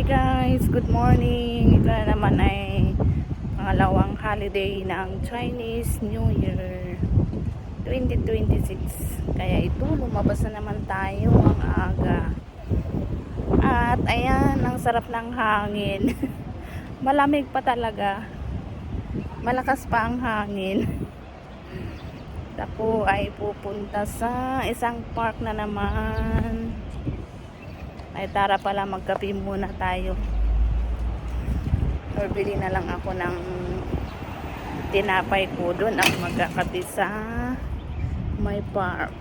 guys, good morning. Ito na naman ay pangalawang holiday ng Chinese New Year 2026. Kaya ito, lumabas na naman tayo ang aga. At ayan, ang sarap ng hangin. Malamig pa talaga. Malakas pa ang hangin. Ako ay pupunta sa isang park na naman. Ay tara pala, magkape muna tayo. Or bili na lang ako ng tinapay ko doon at magkakape sa my park.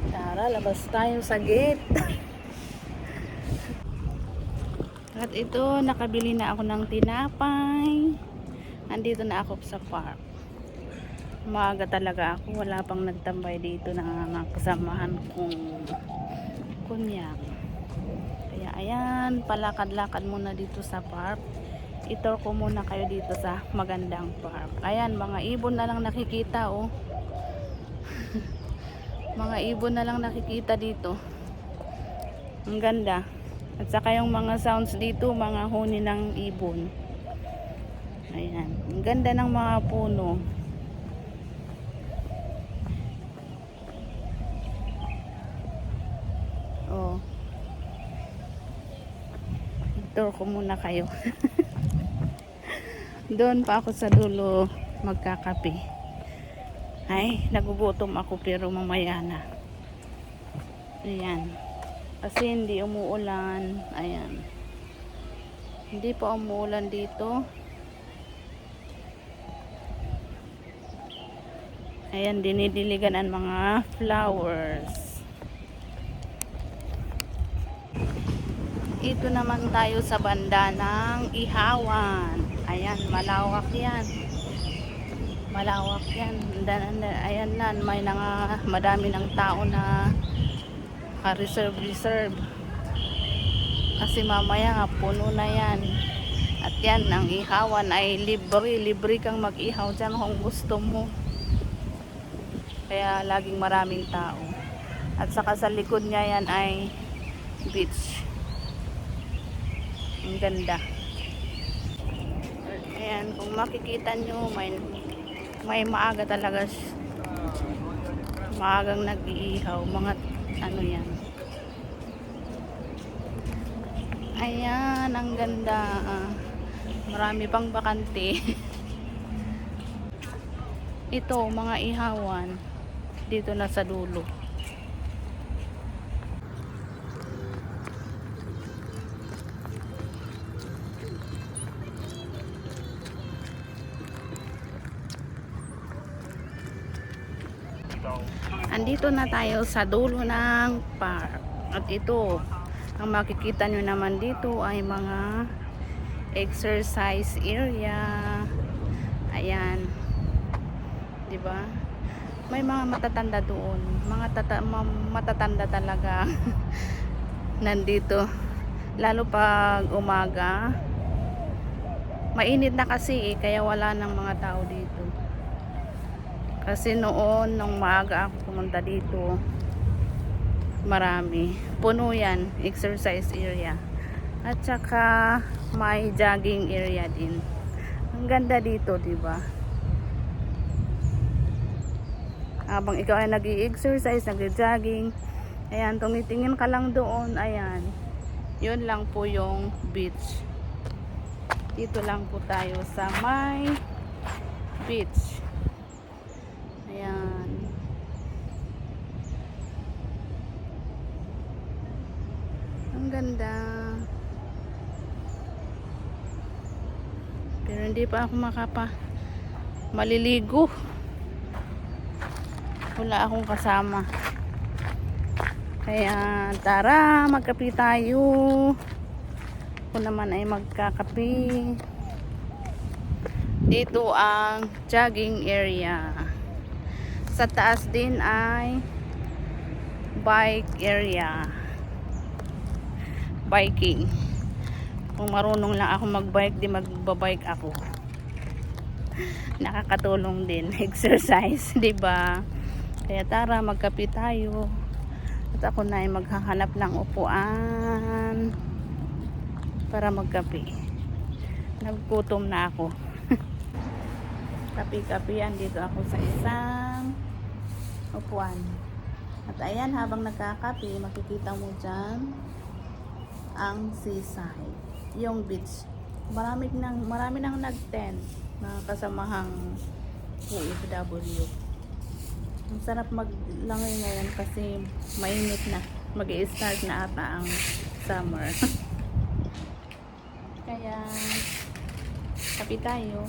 Tara, labas tayo sa gate. At ito, nakabili na ako ng tinapay. Andito na ako sa park. Maaga talaga ako, wala pang nagtambay dito na kasamahan kong kunyak. Kaya ayan, palakad-lakad muna dito sa park. Itour ko muna kayo dito sa magandang park. Ayan, mga ibon na lang nakikita oh. Mga ibon na lang nakikita dito. Ang ganda. At saka yung mga sounds dito, mga huni ng ibon. Ayan, ang ganda ng mga puno. Oh. Tour ko muna kayo. Doon pa ako sa dulo magkakape. Ay, nagugutom ako pero mamaya na. Ayan. Kasi hindi umuulan. Ayan. Hindi pa umuulan dito. Ayan, dinidiligan ang mga flowers. Ito naman tayo sa banda ng Ihawan. Ayan, malawak yan. Malawak yan. Ayan na, may madami ng tao na reserve. Kasi mamaya puno na yan. At yan, ang Ihawan ay libre kang mag-ihaw dyan kung gusto mo. Kaya laging maraming tao. At saka sa likod niya yan ay beach. Ang ganda. Ayan, kung makikita nyo, may maaga talaga. Maagang nag-iihaw. Mga ano yan. Ayan, ang ganda. Marami pang bakante. Ito, mga ihawan. Dito na sa dulo. Andito na tayo sa dulo ng park. At ito, ang makikita nyo naman dito ay mga exercise area. Ayan. 'Di ba? May mga matatanda doon. Mga matatanda talaga. Nandito. Lalo pag umaga. Mainit na kasi kaya wala nang mga tao dito. Kasi noon, nung maaga ako pumunta dito, marami. Puno yan, exercise area. At saka, may jogging area din. Ang ganda dito, diba? Habang ikaw ay nag-i-exercise, nag-jogging, ayan, tumitingin ka lang doon, ayan. Yun lang po yung beach. Dito lang po tayo sa may beach. Ayan. Ang ganda. Pero hindi pa ako maliligo. Wala akong kasama. Kaya tara, magkape tayo. Ako naman ay magkakape. Dito ang jogging area. Sa taas din ay bike area. Biking. Kung marunong lang ako magbike, di magbabike ako. Nakakatulong din exercise, 'di ba? Kaya tara, magkape tayo. At ako na ay maghahanap ng upuan. para magkape. Naggutom na ako. Kape-kape, andito ako sa isang upuan. At ayan, habang nagkakape, makikita mo dyan ang seaside, yung beach. Marami nang nag-tent, mga kasamahang OFW. Ang sarap maglangay ngayon kasi mainit na. Mag-i-start na ata ang summer. Kaya kape tayo.